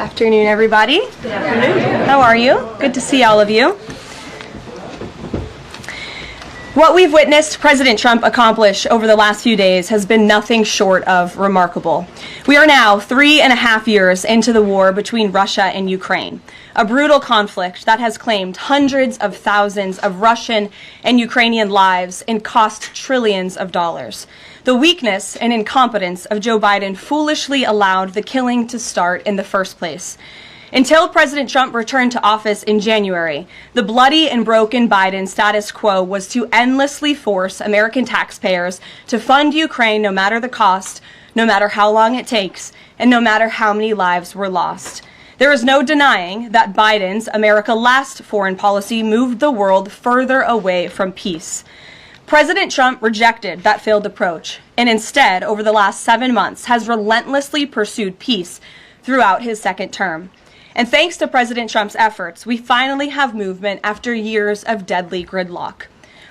afternoon, everybody. Good afternoon. How are you? Good to see all of you. What we've witnessed President Trump accomplish over the last few days has been nothing short of remarkable. We are now 3.5 years into the war between Russia and Ukraine, a brutal conflict that has claimed hundreds of thousands of Russian and Ukrainian lives and cost trillions of dollars. The weakness and incompetence of Joe Biden foolishly allowed the killing to start in the first place. Until President Trump returned to office in January, the bloody and broken Biden status quo was to endlessly force American taxpayers to fund Ukraine no matter the cost, no matter how long it takes, and no matter how many lives were lost. There is no denying that Biden's America Last foreign policy moved the world further away from peace. President Trump rejected that failed approach, and instead, over the last 7 months, has relentlessly pursued peace throughout his second term. And thanks to President Trump's efforts, we finally have movement after years of deadly gridlock.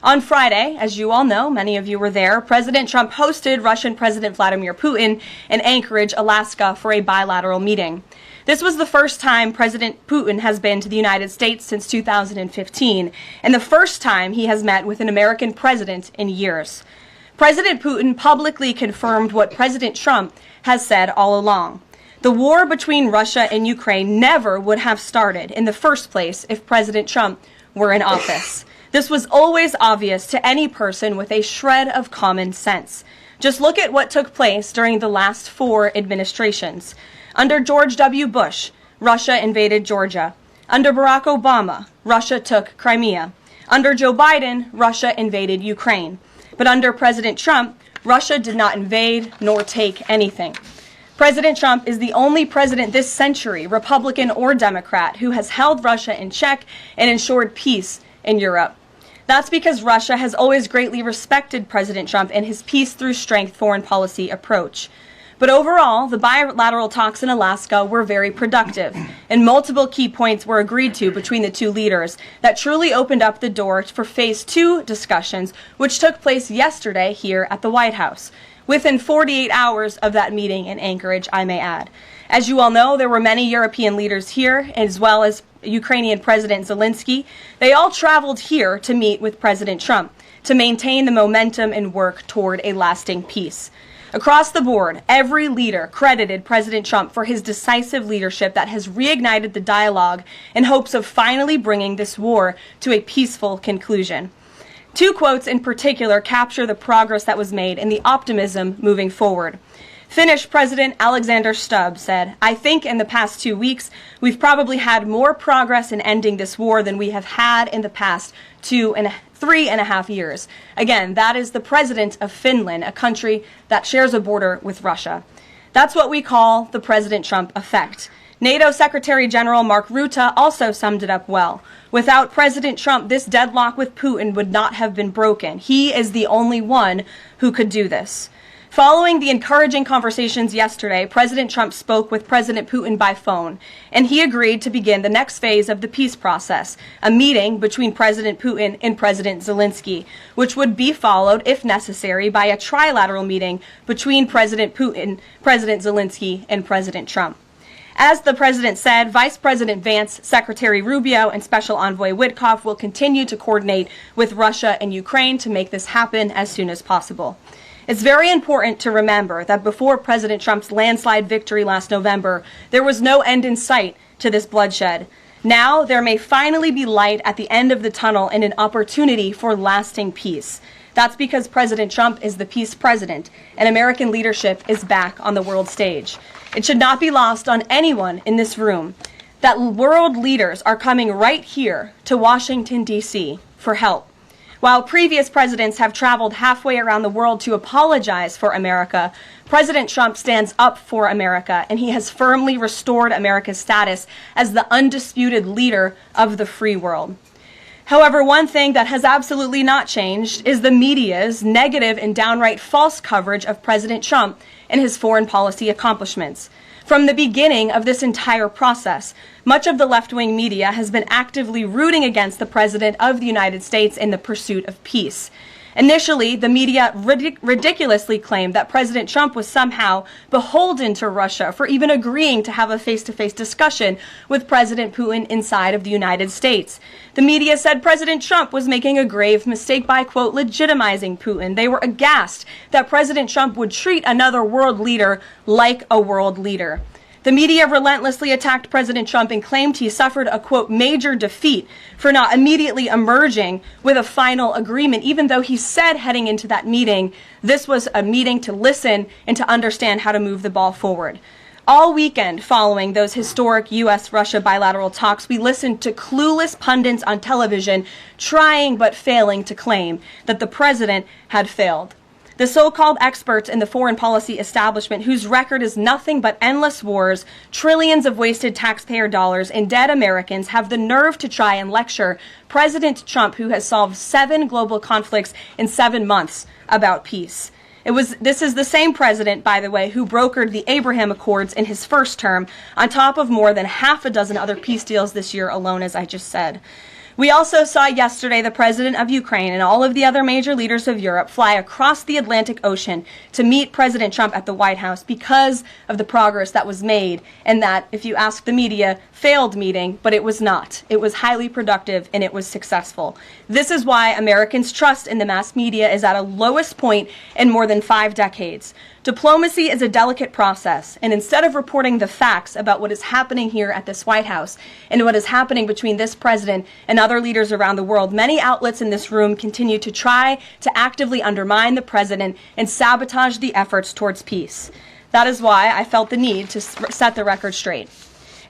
On Friday, as you all know, many of you were there, President Trump hosted Russian President Vladimir Putin in Anchorage, Alaska, for a bilateral meeting. This was the first time President Putin has been to the United States since 2015, and the first time he has met with an American president in years. President Putin publicly confirmed what President Trump has said all along. The war between Russia and Ukraine never would have started in the first place if President Trump were in office. This was always obvious to any person with a shred of common sense. Just look at what took place during the last 4 administrations. Under George W. Bush, Russia invaded Georgia. Under Barack Obama, Russia took Crimea. Under Joe Biden, Russia invaded Ukraine. But under President Trump, Russia did not invade nor take anything. President Trump is the only president this century, Republican or Democrat, who has held Russia in check and ensured peace in Europe. That's because Russia has always greatly respected President Trump and his peace through strength foreign policy approach. But overall, the bilateral talks in Alaska were very productive, and multiple key points were agreed to between the two leaders that truly opened up the door for Phase 2 discussions, which took place yesterday here at the White House. Within 48 hours of that meeting in Anchorage, I may add. As you all know, there were many European leaders here, as well as Ukrainian President Zelensky. They all traveled here to meet with President Trump to maintain the momentum and work toward a lasting peace. Across the board, every leader credited President Trump for his decisive leadership that has reignited the dialogue in hopes of finally bringing this war to a peaceful conclusion. 2 quotes in particular capture the progress that was made and the optimism moving forward. Finnish President Alexander Stubb said, "I think in the past 2 weeks, we've probably had more progress in ending this war than we have had in the past 3.5 years. Again, that is the president of Finland, a country that shares a border with Russia. That's what we call the President Trump effect. NATO Secretary General Mark Rutte also summed it up well. Without President Trump, this deadlock with Putin would not have been broken. He is the only one who could do this." Following the encouraging conversations yesterday, President Trump spoke with President Putin by phone, and he agreed to begin the next phase of the peace process, a meeting between President Putin and President Zelensky, which would be followed, if necessary, by a trilateral meeting between President Putin, President Zelensky, and President Trump. As the president said, Vice President Vance, Secretary Rubio, and Special Envoy Witkoff will continue to coordinate with Russia and Ukraine to make this happen as soon as possible. It's very important to remember that before President Trump's landslide victory last November, there was no end in sight to this bloodshed. Now, there may finally be light at the end of the tunnel and an opportunity for lasting peace. That's because President Trump is the peace president, and American leadership is back on the world stage. It should not be lost on anyone in this room that world leaders are coming right here to Washington, D.C. for help. While previous presidents have traveled halfway around the world to apologize for America, President Trump stands up for America, and he has firmly restored America's status as the undisputed leader of the free world. However, one thing that has absolutely not changed is the media's negative and downright false coverage of President Trump and his foreign policy accomplishments. From the beginning of this entire process, much of the left-wing media has been actively rooting against the President of the United States in the pursuit of peace. Initially, the media ridiculously claimed that President Trump was somehow beholden to Russia for even agreeing to have a face-to-face discussion with President Putin inside of the United States. The media said President Trump was making a grave mistake by, quote, legitimizing Putin. They were aghast that President Trump would treat another world leader like a world leader. The media relentlessly attacked President Trump and claimed he suffered a, quote, major defeat for not immediately emerging with a final agreement, even though he said heading into that meeting, this was a meeting to listen and to understand how to move the ball forward. All weekend following those historic U.S.-Russia bilateral talks, we listened to clueless pundits on television trying but failing to claim that the president had failed. The so-called experts in the foreign policy establishment, whose record is nothing but endless wars, trillions of wasted taxpayer dollars, and dead Americans, have the nerve to try and lecture President Trump, who has solved 7 global conflicts in 7 months, about peace. This is the same president, by the way, who brokered the Abraham Accords in his first term, on top of more than half a dozen other peace deals this year alone, as I just said. We also saw yesterday the president of Ukraine and all of the other major leaders of Europe fly across the Atlantic Ocean to meet President Trump at the White House because of the progress that was made, and that, if you ask the media, failed meeting, but it was not. It was highly productive and it was successful. This is why Americans' trust in the mass media is at a lowest point in more than 5 decades. Diplomacy is a delicate process, and instead of reporting the facts about what is happening here at this White House and what is happening between this president and other leaders around the world, many outlets in this room continue to try to actively undermine the president and sabotage the efforts towards peace. That is why I felt the need to set the record straight.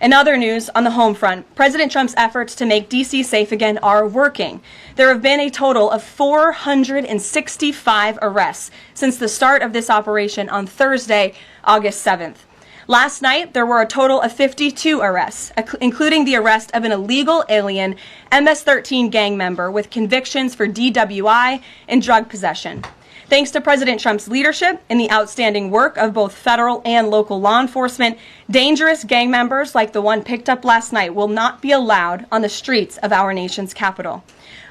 In other news, on the home front, President Trump's efforts to make D.C. safe again are working. There have been a total of 465 arrests since the start of this operation on Thursday, August 7th. Last night, there were a total of 52 arrests, including the arrest of an illegal alien MS-13 gang member with convictions for DWI and drug possession. Thanks to President Trump's leadership and the outstanding work of both federal and local law enforcement, dangerous gang members like the one picked up last night will not be allowed on the streets of our nation's capital.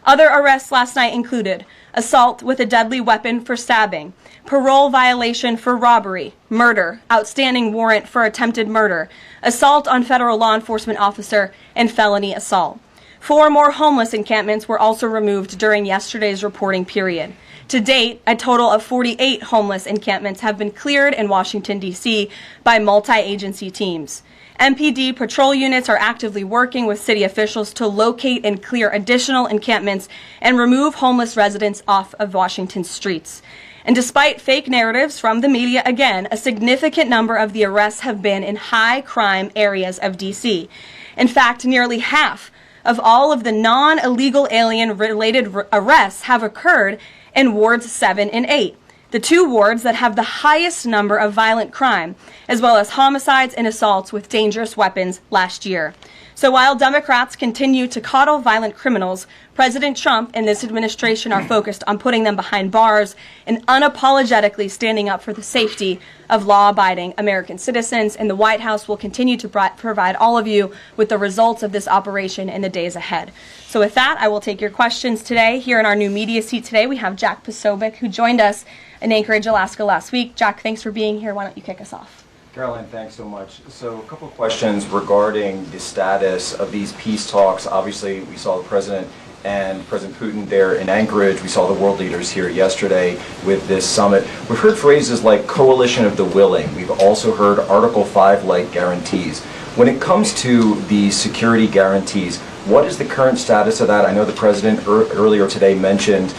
Other arrests last night included assault with a deadly weapon for stabbing, parole violation for robbery, murder, outstanding warrant for attempted murder, assault on federal law enforcement officer, and felony assault. 4 more homeless encampments were also removed during yesterday's reporting period. To date, a total of 48 homeless encampments have been cleared in Washington, D.C. by multi-agency teams. MPD patrol units are actively working with city officials to locate and clear additional encampments and remove homeless residents off of Washington's streets. And despite fake narratives from the media, again, a significant number of the arrests have been in high-crime areas of D.C. In fact, nearly half of all of the non-illegal alien-related arrests have occurred in wards 7 and 8, the 2 wards that have the highest number of violent crime, as well as homicides and assaults with dangerous weapons last year. So while Democrats continue to coddle violent criminals, President Trump and this administration are focused on putting them behind bars and unapologetically standing up for the safety of law-abiding American citizens, and the White House will continue to provide all of you with the results of this operation in the days ahead. So with that, I will take your questions today. Here in our new media seat today, we have Jack Posobiec, who joined us in Anchorage, Alaska last week. Jack, thanks for being here. Why don't you kick us off? Karoline, thanks so much. So a couple of questions regarding the status of these peace talks. Obviously, we saw the President and President Putin there in Anchorage. We saw the world leaders here yesterday with this summit. We've heard phrases like coalition of the willing. We've also heard Article 5-like guarantees. When it comes to the security guarantees, what is the current status of that? I know the President earlier today mentioned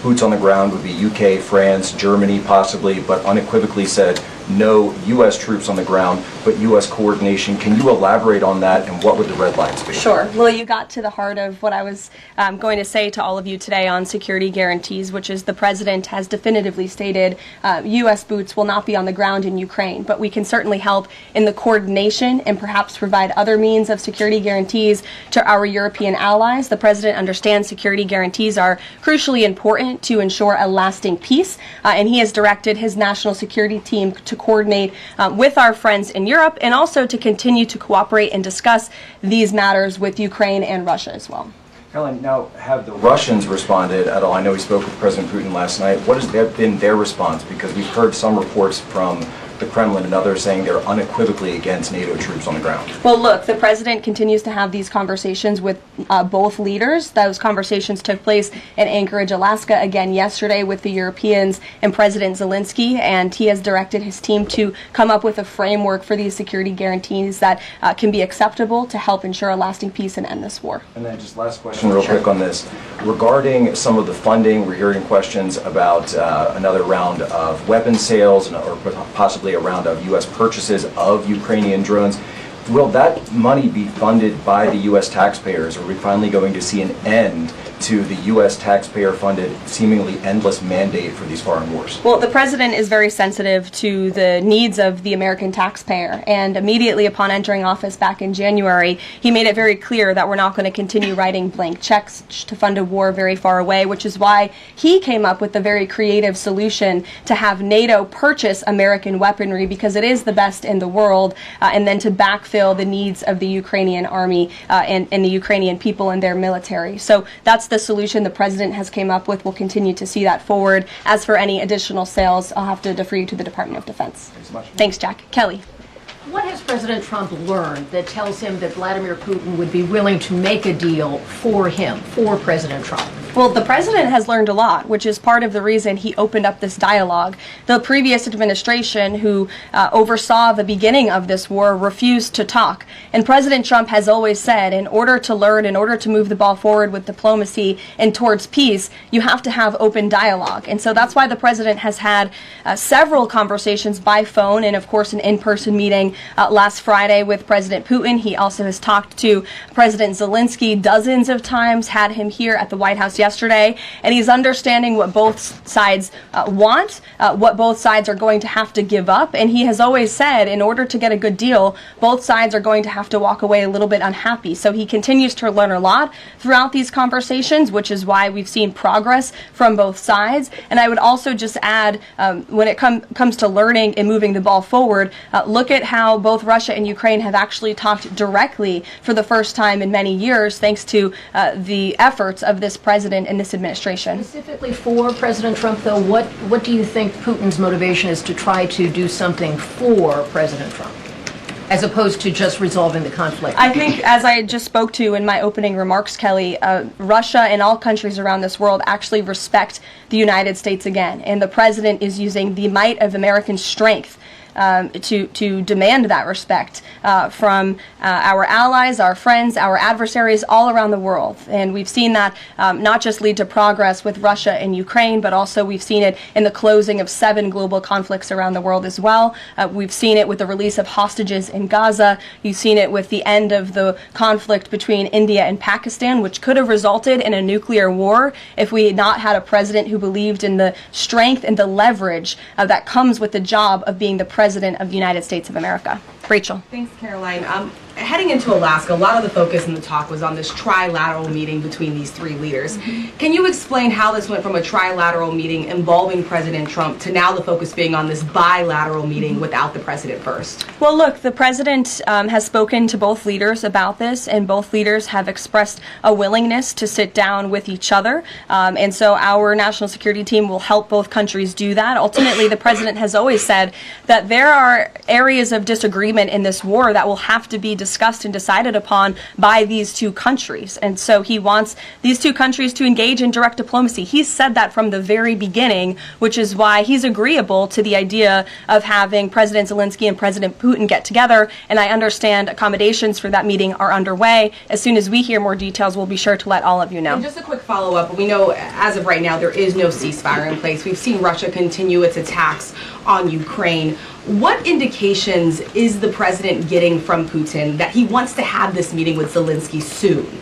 boots on the ground would be UK, France, Germany possibly, but unequivocally said no U.S. troops on the ground, but U.S. coordination. Can you elaborate on that, and what would the red lines be? Sure. Well, you got to the heart of what I was going to say to all of you today on security guarantees, which is the President has definitively stated U.S. boots will not be on the ground in Ukraine, but we can certainly help in the coordination and perhaps provide other means of security guarantees to our European allies. The President understands security guarantees are crucially important to ensure a lasting peace, and he has directed his national security team to coordinate with our friends in Europe, and also to continue to cooperate and discuss these matters with Ukraine and Russia as well. Caroline, now, have the Russians responded at all? I know we spoke with President Putin last night. What has been their response? Because we've heard some reports from the Kremlin and others saying they're unequivocally against NATO troops on the ground. Well, look, the president continues to have these conversations with both leaders. Those conversations took place in Anchorage, Alaska, again yesterday with the Europeans and President Zelensky, and he has directed his team to come up with a framework for these security guarantees that can be acceptable to help ensure a lasting peace and end this war. And then just last question real quick on this. Regarding some of the funding, we're hearing questions about another round of weapons sales or possibly a round of U.S. purchases of Ukrainian drones. Will that money be funded by the U.S. taxpayers? Are we finally going to see an end to the U.S. taxpayer-funded, seemingly endless mandate for these foreign wars? Well, the president is very sensitive to the needs of the American taxpayer, and immediately upon entering office back in January, he made it very clear that we're not going to continue writing blank checks to fund a war very far away, which is why he came up with the very creative solution to have NATO purchase American weaponry, because it is the best in the world, and then to backfill the needs of the Ukrainian army and the Ukrainian people and their military. So that's the solution the president has came up with. We'll continue to see that forward. As for any additional sales, I'll have to defer you to the Department of Defense. Thanks so much. Thanks, Jack. Kelly. What has President Trump learned that tells him that Vladimir Putin would be willing to make a deal for him, for President Trump? Well, the president has learned a lot, which is part of the reason he opened up this dialogue. The previous administration, who oversaw the beginning of this war, refused to talk. And President Trump has always said, in order to learn, in order to move the ball forward with diplomacy and towards peace, you have to have open dialogue. And so that's why the president has had several conversations by phone and, of course, an in-person meeting last Friday with President Putin. He also has talked to President Zelensky dozens of times, had him here at the White House yesterday, and he's understanding what both sides want, what both sides are going to have to give up. And he has always said, in order to get a good deal, both sides are going to have to walk away a little bit unhappy. So he continues to learn a lot throughout these conversations, which is why we've seen progress from both sides. And I would also just add, when it comes to learning and moving the ball forward, look at how both Russia and Ukraine have actually talked directly for the first time in many years, thanks to the efforts of this president and this administration. Specifically for President Trump, though, what do you think Putin's motivation is to try to do something for President Trump, as opposed to just resolving the conflict? I think, as I just spoke to in my opening remarks, Kelly, Russia and all countries around this world actually respect the United States again, and the president is using the might of American strength to demand that respect from our allies, our friends, our adversaries all around the world. And we've seen that not just lead to progress with Russia and Ukraine, but also we've seen it in the closing of 7 global conflicts around the world as well. We've seen it with the release of hostages in Gaza. You've seen it with the end of the conflict between India and Pakistan, which could have resulted in a nuclear war if we had not had a president who believed in the strength and the leverage that comes with the job of being the President of the United States of America. Rachel. Thanks, Caroline. Heading into Alaska, a lot of the focus in the talk was on this trilateral meeting between these 3 leaders. Can you explain how this went from a trilateral meeting involving President Trump to now the focus being on this bilateral meeting without the president first? Well, look, the president has spoken to both leaders about this, and both leaders have expressed a willingness to sit down with each other. And so our national security team will help both countries do that. Ultimately, the president has always said that there are areas of disagreement in this war that will have to be discussed and decided upon by these 2 countries. And so he wants these 2 countries to engage in direct diplomacy. He's said that from the very beginning, which is why he's agreeable to the idea of having President Zelensky and President Putin get together. And I understand accommodations for that meeting are underway. As soon as we hear more details, we'll be sure to let all of you know. And just a quick follow-up. We know as of right now there is no ceasefire in place. We've seen Russia continue its attacks on Ukraine. What indications is the president getting from Putin that he wants to have this meeting with Zelensky soon?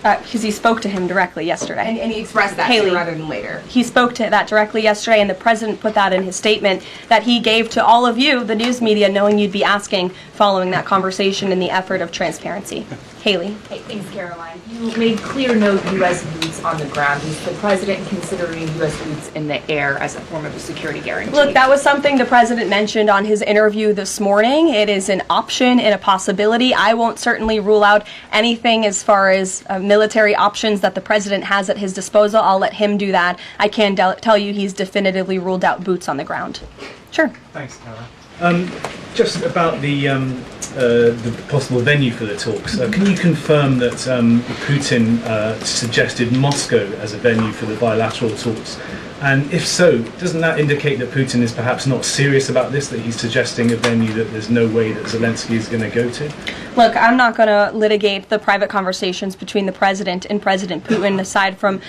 Because he spoke to him directly yesterday. And he expressed that sooner rather than later. He spoke to that directly yesterday, and the president put that in his statement that he gave to all of you, the news media, knowing you'd be asking following that conversation in the effort of transparency. Haley. Hey, thanks, Caroline. You made clear note U.S. boots on the ground. Is the president considering U.S. boots in the air as a form of a security guarantee? Look, that was something the president mentioned on his interview this morning. It is an option and a possibility. I won't certainly rule out anything as far as military options that the president has at his disposal. I'll let him do that. I can tell you he's definitively ruled out boots on the ground. Sure. Thanks, Caroline. Just about the possible venue for the talks. Can you confirm that Putin suggested Moscow as a venue for the bilateral talks? And if so, doesn't that indicate that Putin is perhaps not serious about this, that he's suggesting a venue that there's no way that Zelensky is going to go to? Look, I'm not going to litigate the private conversations between the president and President Putin, aside from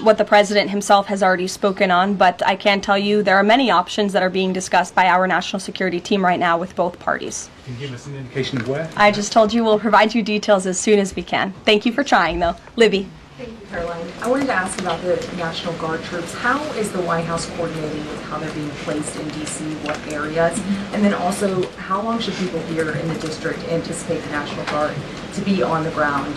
what the president himself has already spoken on. But I can tell you there are many options that are being discussed by our national security team right now with both parties. Can you give us an indication of where? I just told you we'll provide you details as soon as we can. Thank you for trying, though. Libby. Thank you, Caroline. I wanted to ask about the National Guard troops. How is the White House coordinating with how they're being placed in D.C., what areas? And then also, how long should people here in the district anticipate the National Guard to be on the ground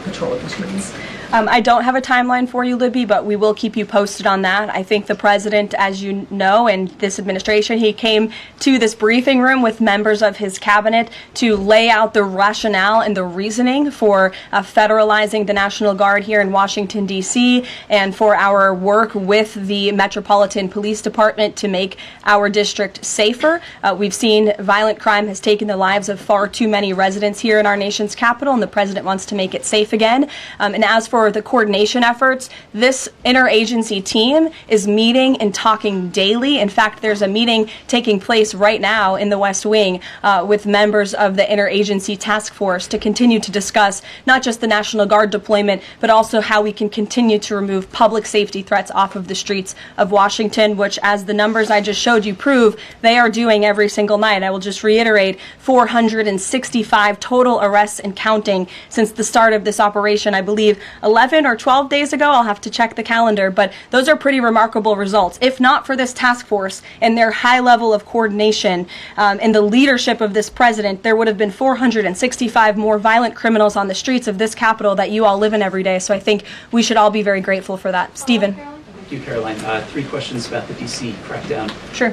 patrolling the streets? I don't have a timeline for you, Libby, but we will keep you posted on that. I think the president, as you know, and this administration, he came to this briefing room with members of his cabinet to lay out the rationale and the reasoning for federalizing the National Guard here in Washington, D.C., and for our work with the Metropolitan Police Department to make our district safer. We've seen violent crime has taken the lives of far too many residents here in our nation's capital, and the president wants to make it safe again. And as for the coordination efforts, this interagency team is meeting and talking daily. In fact, there's a meeting taking place right now in the West Wing with members of the interagency task force to continue to discuss not just the National Guard deployment, but also how we can continue to remove public safety threats off of the streets of Washington, which, as the numbers I just showed you prove, they are doing every single night. I will just reiterate, 465 total arrests and counting since the start of this operation. I believe 11 or 12 days ago. I'll have to check the calendar, but those are pretty remarkable results. If not for this task force and their high level of coordination and the leadership of this president, there would have been 465 more violent criminals on the streets of this capital that you all live in every day. So I think we should all be very grateful for that. Stephen. Thank you, Caroline. 3 questions about the D.C. crackdown. Sure.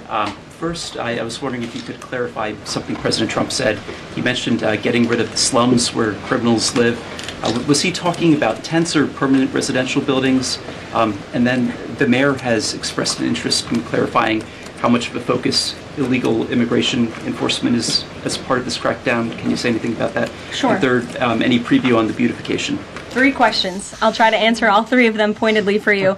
First, I was wondering if you could clarify something President Trump said. He mentioned getting rid of the slums where criminals live. Was he talking about tents or permanent residential buildings? And then the mayor has expressed an interest in clarifying how much of a focus illegal immigration enforcement is as part of this crackdown. Can you say anything about that? Sure. And third, any preview on the beautification? 3 questions. I'll try to answer all 3 of them pointedly for you.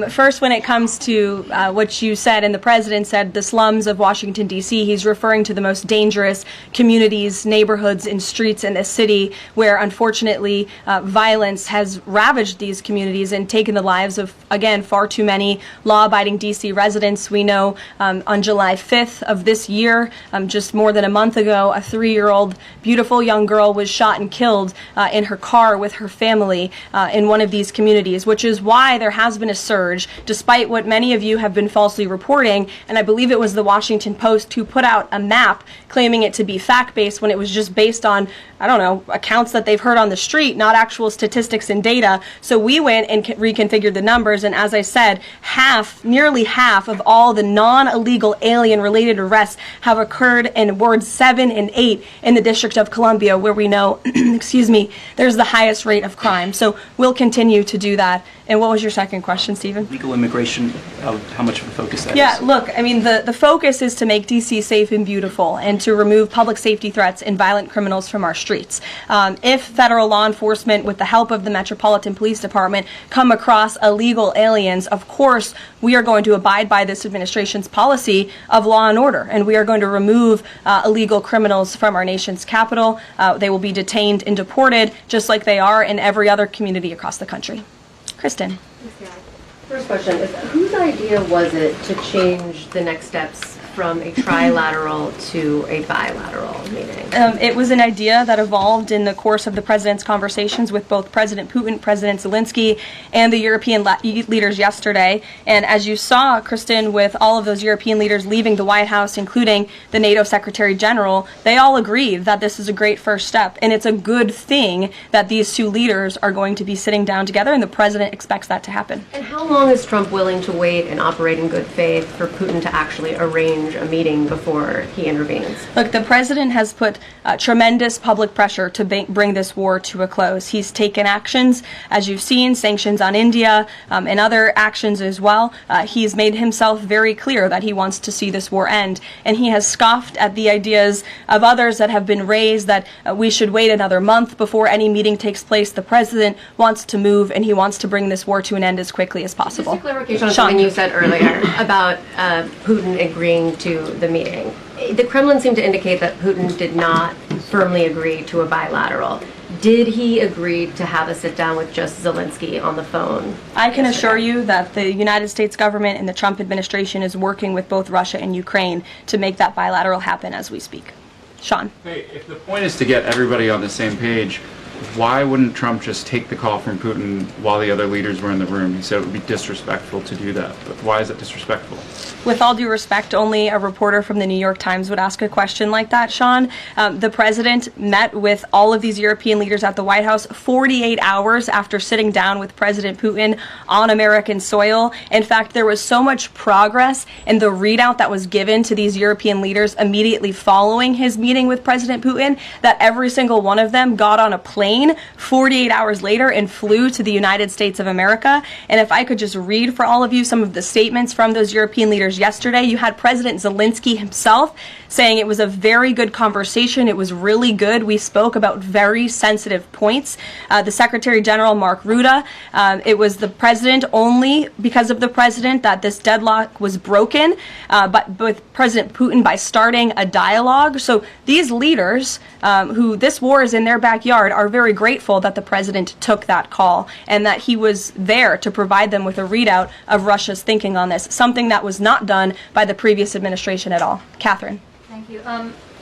First, when it comes to what you said, and the president said, the slums of Washington, D.C., he's referring to the most dangerous communities, neighborhoods, and streets in this city where, unfortunately, violence has ravaged these communities and taken the lives of, again, far too many law-abiding D.C. residents. We know on July 5th of this year, just more than a month ago, a 3-year-old beautiful young girl was shot and killed in her car with her family in one of these communities, which is why there has been a surge, despite what many of you have been falsely reporting. And I believe it was the Washington Post who put out a map claiming it to be fact-based when it was just based on, I don't know, accounts that they've heard on the street, not actual statistics and data. So we went and reconfigured the numbers, and as I said, nearly half of all the non-illegal alien-related arrests have occurred in wards 7 and 8 in the District of Columbia, where we know, excuse me, there's the highest rate of crime. So we'll continue to do that. And what was your second question, Stephen? Legal immigration, how much of a focus that is? Yeah, look, I mean, the focus is to make D.C. safe and beautiful and to remove public safety threats and violent criminals from our streets. If federal law enforcement, with the help of the Metropolitan Police Department, come across illegal aliens, of course, we are going to abide by this administration's policy of law and order, and we are going to remove illegal criminals from our nation's capital. They will be detained and deported, just like they are in every other community across the country. Kristen. First question is, whose idea was it to change the next steps from a trilateral to a bilateral meeting? It was an idea that evolved in the course of the president's conversations with both President Putin, President Zelensky, and the European leaders yesterday. And as you saw, Kristen, with all of those European leaders leaving the White House, including the NATO Secretary General, they all agreed that this is a great first step. And it's a good thing that these two leaders are going to be sitting down together, and the president expects that to happen. And how long is Trump willing to wait and operate in good faith for Putin to actually arrange a meeting before he intervenes? Look, the president has put tremendous public pressure to bring this war to a close. He's taken actions, as you've seen, sanctions on India and other actions as well. He's made himself very clear that he wants to see this war end, and he has scoffed at the ideas of others that have been raised that we should wait another month before any meeting takes place. The president wants to move, and he wants to bring this war to an end as quickly as possible. Just a clarification on something you said earlier about Putin agreeing to the meeting. The Kremlin seemed to indicate that Putin did not firmly agree to a bilateral. Did he agree to have a sit-down with just Zelensky on the phone? I can assure you that the United States government and the Trump administration is working with both Russia and Ukraine to make that bilateral happen as we speak. Sean. Hey, if the point is to get everybody on the same page, why wouldn't Trump just take the call from Putin while the other leaders were in the room? He said it would be disrespectful to do that. But why is it disrespectful? With all due respect, only a reporter from the New York Times would ask a question like that, Sean. The president met with all of these European leaders at the White House 48 hours after sitting down with President Putin on American soil. In fact, there was so much progress in the readout that was given to these European leaders immediately following his meeting with President Putin that every single one of them got on a plane 48 hours later and flew to the United States of America. And if I could just read for all of you some of the statements from those European leaders yesterday, you had President Zelensky himself saying it was a very good conversation. It was really good. We spoke about very sensitive points. The Secretary General, Mark Rutte, it was the president, only because of the president, that this deadlock was broken, but with President Putin by starting a dialogue. So these leaders, who this war is in their backyard, are very grateful that the president took that call and that he was there to provide them with a readout of Russia's thinking on this, something that was not done by the previous administration at all. Catherine. Thank you.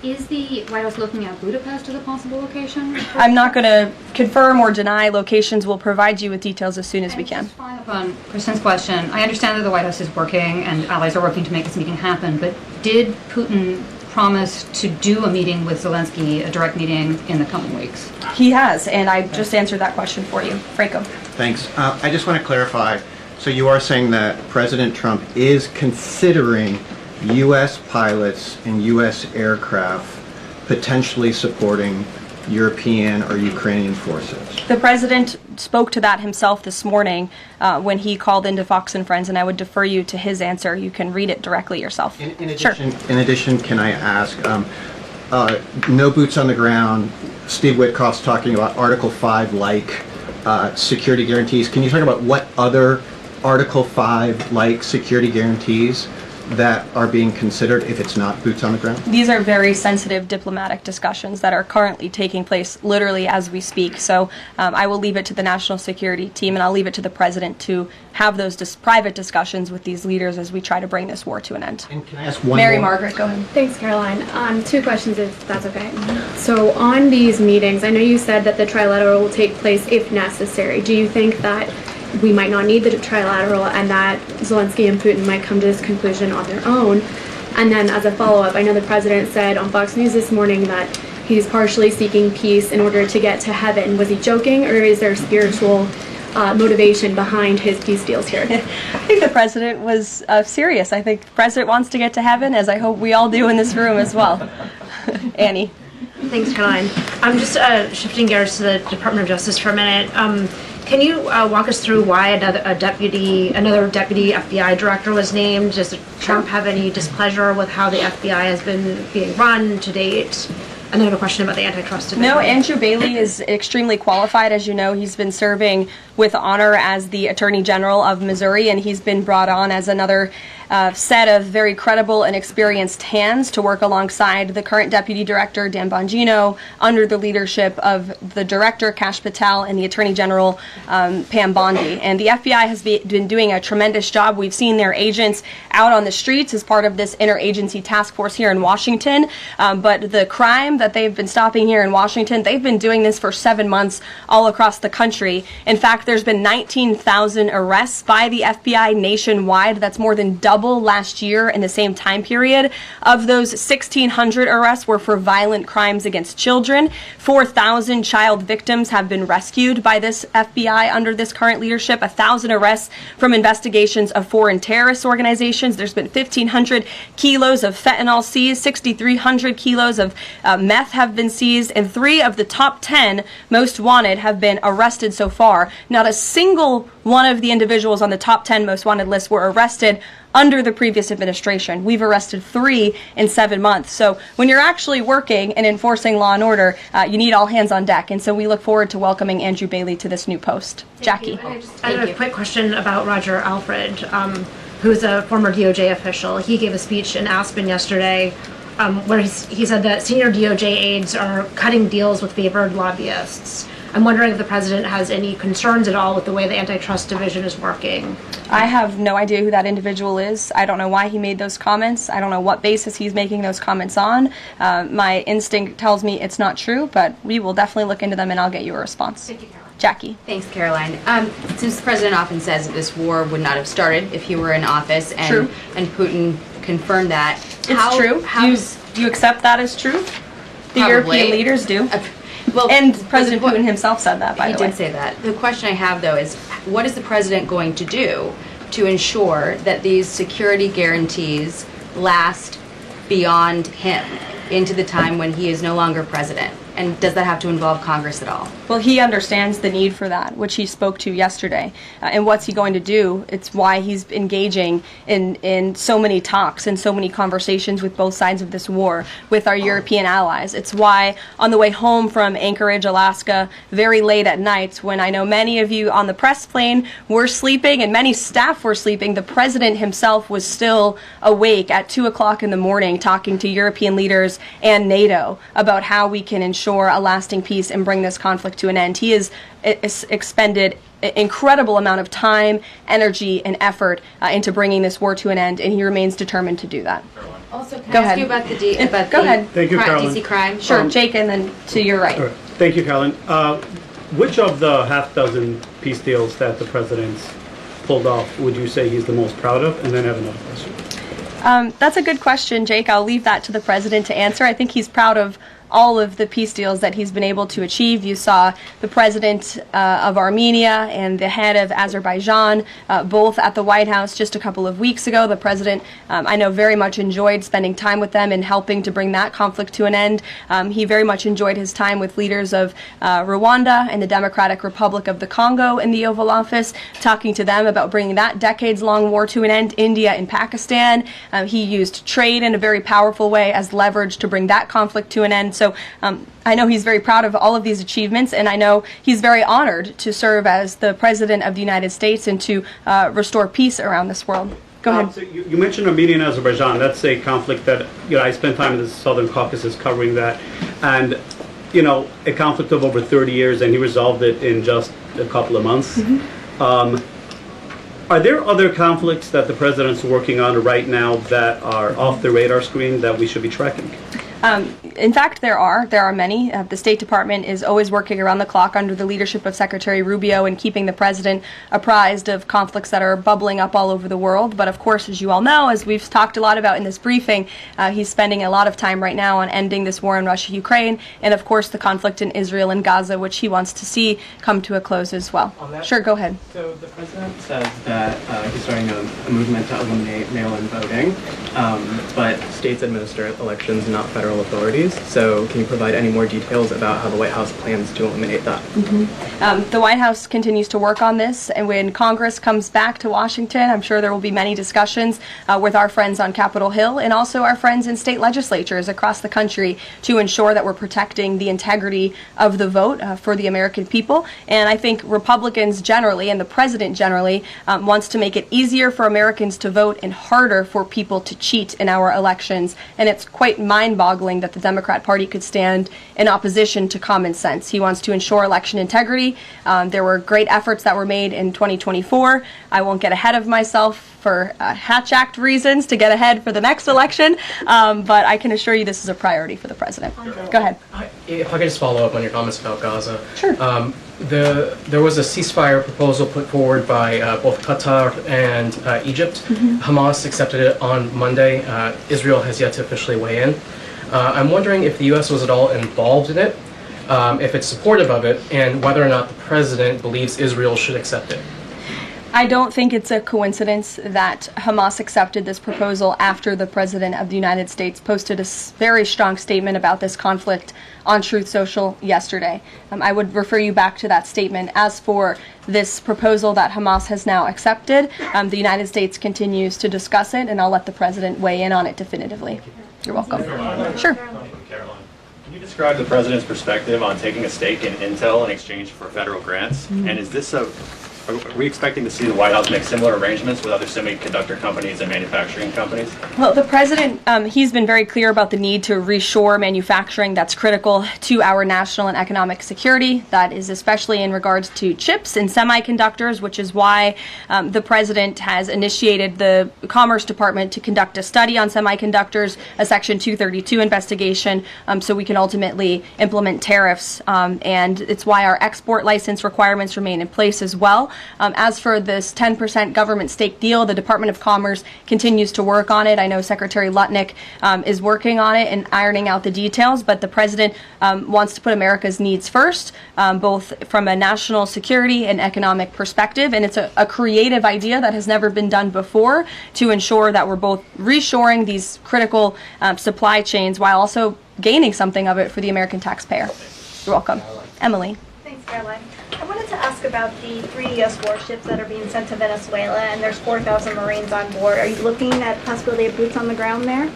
Is the White House looking at Budapest as a possible location? I'm not going to confirm or deny locations. We'll provide you with details as soon as we can. Just following up on Kristen's question, I understand that the White House is working and allies are working to make this meeting happen, but did Putin promise to do a meeting with Zelensky, a direct meeting, in the coming weeks? He has, and I just answered that question for you. Franco. Thanks. I just want to clarify. So you are saying that President Trump is considering U.S. pilots and U.S. aircraft potentially supporting European or Ukrainian forces? The president spoke to that himself this morning when he called into Fox and Friends, and I would defer you to his answer. You can read it directly yourself. In addition, can I ask, no boots on the ground, Steve Witkoff's talking about Article 5-like security guarantees. Can you talk about what other Article 5-like security guarantees that are being considered if it's not boots on the ground? These are very sensitive diplomatic discussions that are currently taking place literally as we speak. So I will leave it to the national security team, and I'll leave it to the president to have those private discussions with these leaders as we try to bring this war to an end. And can I ask one Mary more? Margaret, go ahead. Thanks, Caroline. Two questions, if that's okay. So on these meetings, I know you said that the trilateral will take place if necessary. Do you think that we might not need the trilateral and that Zelensky and Putin might come to this conclusion on their own? And then as a follow-up, I know the president said on Fox News this morning that he's partially seeking peace in order to get to heaven. Was he joking, or is there spiritual motivation behind his peace deals here? I think the president was serious. I think the president wants to get to heaven, as I hope we all do in this room as well. Annie. Thanks, Caroline. I'm just shifting gears to the Department of Justice for a minute. Can you walk us through why another deputy FBI director was named? Does Trump have any displeasure with how the FBI has been being run to date? And then I have a question about the antitrust division. No, Andrew Bailey is extremely qualified. As you know, he's been serving with honor as the Attorney General of Missouri, and he's been brought on as another set of very credible and experienced hands to work alongside the current Deputy Director, Dan Bongino, under the leadership of the Director, Kash Patel, and the Attorney General, Pam Bondi. And the FBI has been doing a tremendous job. We've seen their agents out on the streets as part of this interagency task force here in Washington. But the crime that they've been stopping here in Washington, they've been doing this for 7 months all across the country. In fact, there's been 19,000 arrests by the FBI nationwide. That's more than double last year in the same time period. Of those, 1,600 arrests were for violent crimes against children. 4,000 child victims have been rescued by this FBI under this current leadership. 1,000 arrests from investigations of foreign terrorist organizations. There's been 1,500 kilos of fentanyl seized. 6,300 kilos of meth have been seized. And 3 of the top 10 most wanted have been arrested so far. Not a single one of the individuals on the top 10 most wanted list were arrested under the previous administration. We've arrested 3 in 7 months. So when you're actually working and enforcing law and order, you need all hands on deck. And so we look forward to welcoming Andrew Bailey to this new post. Jackie. I have a quick question about Roger Alfred, who's a former DOJ official. He gave a speech in Aspen yesterday where he said that senior DOJ aides are cutting deals with favored lobbyists. I'm wondering if the president has any concerns at all with the way the antitrust division is working. I have no idea who that individual is. I don't know why he made those comments. I don't know what basis he's making those comments on. My instinct tells me it's not true, but we will definitely look into them and I'll get you a response. Thank you, Caroline. Jackie. Thanks, Caroline. Since the president often says that this war would not have started if he were in office, and True. and Putin confirmed that. It's true. Do you accept that as true? The Probably. European leaders do. Well, and President Putin himself said that, by the way. He did say that. The question I have, though, is what is the president going to do to ensure that these security guarantees last beyond him into the time when he is no longer president? And does that have to involve Congress at all? Well, he understands the need for that, which he spoke to yesterday. And what's he going to do? It's why he's engaging in so many talks and so many conversations with both sides of this war with our European allies. It's why on the way home from Anchorage, Alaska, very late at night, when I know many of you on the press plane were sleeping and many staff were sleeping, the president himself was still awake at 2 o'clock in the morning talking to European leaders and NATO about how we can ensure a lasting peace and bring this conflict to an end. He has expended an incredible amount of time, energy, and effort into bringing this war to an end, and he remains determined to do that. Also, can Go I ask ahead. you about the Go ahead. Thank you, Caroline. DC crime? Sure, Jake, and then to your right. All right. Thank you, Caroline. Which of the half dozen peace deals that the president's pulled off would you say he's the most proud of? And then I have another question. That's a good question, Jake. I'll leave that to the president to answer. I think he's proud of all of the peace deals that he's been able to achieve. You saw the president of Armenia and the head of Azerbaijan both at the White House just a couple of weeks ago. The president, I know, very much enjoyed spending time with them and helping to bring that conflict to an end. He very much enjoyed his time with leaders of Rwanda and the Democratic Republic of the Congo in the Oval Office, talking to them about bringing that decades-long war to an end. India and Pakistan. He used trade in a very powerful way as leverage to bring that conflict to an end. So I know he's very proud of all of these achievements, and I know he's very honored to serve as the President of the United States and to restore peace around this world. Go ahead. So you mentioned Armenia and Azerbaijan. That's a conflict that, I spent time in the Southern Caucasus covering that. And, a conflict of over 30 years, and he resolved it in just a couple of months. Mm-hmm. Are there other conflicts that the president's working on right now that are off the radar screen that we should be tracking? In fact, there are many. The State Department is always working around the clock under the leadership of Secretary Rubio and keeping the president apprised of conflicts that are bubbling up all over the world. But of course, as you all know, as we've talked a lot about in this briefing, he's spending a lot of time right now on ending this war in Russia-Ukraine, and of course the conflict in Israel and Gaza, which he wants to see come to a close as well. Sure, go ahead. So the president says that he's starting a movement to eliminate mail-in voting, but states administer elections, not federal authorities. So can you provide any more details about how the White House plans to eliminate that? The White House continues to work on this, and when Congress comes back to Washington, I'm sure there will be many discussions with our friends on Capitol Hill and also our friends in state legislatures across the country to ensure that we're protecting the integrity of the vote for the American people. And I think Republicans generally, and the president generally, wants to make it easier for Americans to vote and harder for people to cheat in our elections. And it's quite mind-boggling that the Democrat Party could stand in opposition to common sense. He wants to ensure election integrity. There were great efforts that were made in 2024. I won't get ahead of myself for Hatch Act reasons to get ahead for the next election, but I can assure you this is a priority for the president. Go ahead. If I could just follow up on your comments about Gaza. Sure. There was a ceasefire proposal put forward by both Qatar and Egypt. Hamas accepted it on Monday. Israel has yet to officially weigh in. I'm wondering if the U.S. was at all involved in it, if it's supportive of it, and whether or not the president believes Israel should accept it. I don't think it's a coincidence that Hamas accepted this proposal after the President of the United States posted a very strong statement about this conflict on Truth Social yesterday. I would refer you back to that statement. As for this proposal that Hamas has now accepted, the United States continues to discuss it, and I'll let the President weigh in on it definitively. You're welcome. Sure. Caroline, can you describe the president's perspective on taking a stake in Intel in exchange for federal grants? And is this are we expecting to see the White House make similar arrangements with other semiconductor companies and manufacturing companies? Well, the president, he's been very clear about the need to reshore manufacturing that's critical to our national and economic security. That is especially in regards to chips and semiconductors, which is why the president has initiated the Commerce Department to conduct a study on semiconductors, a Section 232 investigation, so we can ultimately implement tariffs. And it's why our export license requirements remain in place as well. As for this 10% government stake deal, the Department of Commerce continues to work on it. I know Secretary Lutnick is working on it and ironing out the details, but the president wants to put America's needs first, both from a national security and economic perspective. And it's a creative idea that has never been done before to ensure that we're both reshoring these critical supply chains while also gaining something of it for the American taxpayer. You're welcome. Emily. Thanks, Caroline. I wanted to ask about the 3 U.S. warships that are being sent to Venezuela, and there's 4,000 Marines on board. Are you looking at possibility of boots on the ground there?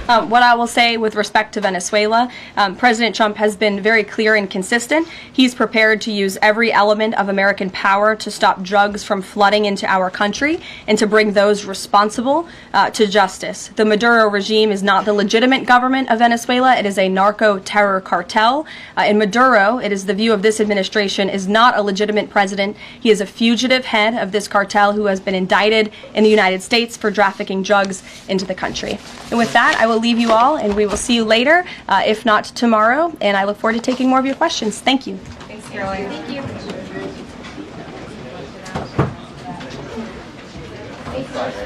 What I will say with respect to Venezuela, President Trump has been very clear and consistent. He's prepared to use every element of American power to stop drugs from flooding into our country and to bring those responsible to justice. The Maduro regime is not the legitimate government of Venezuela. It is a narco-terror cartel. In Maduro, it is the view of this administration, is not a legitimate president. He is a fugitive head of this cartel who has been indicted in the United States for trafficking drugs into the country. And with that, I will leave you all, and we will see you later, if not tomorrow, and I look forward to taking more of your questions. Thank you. Thanks, Caroline. Thank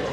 you.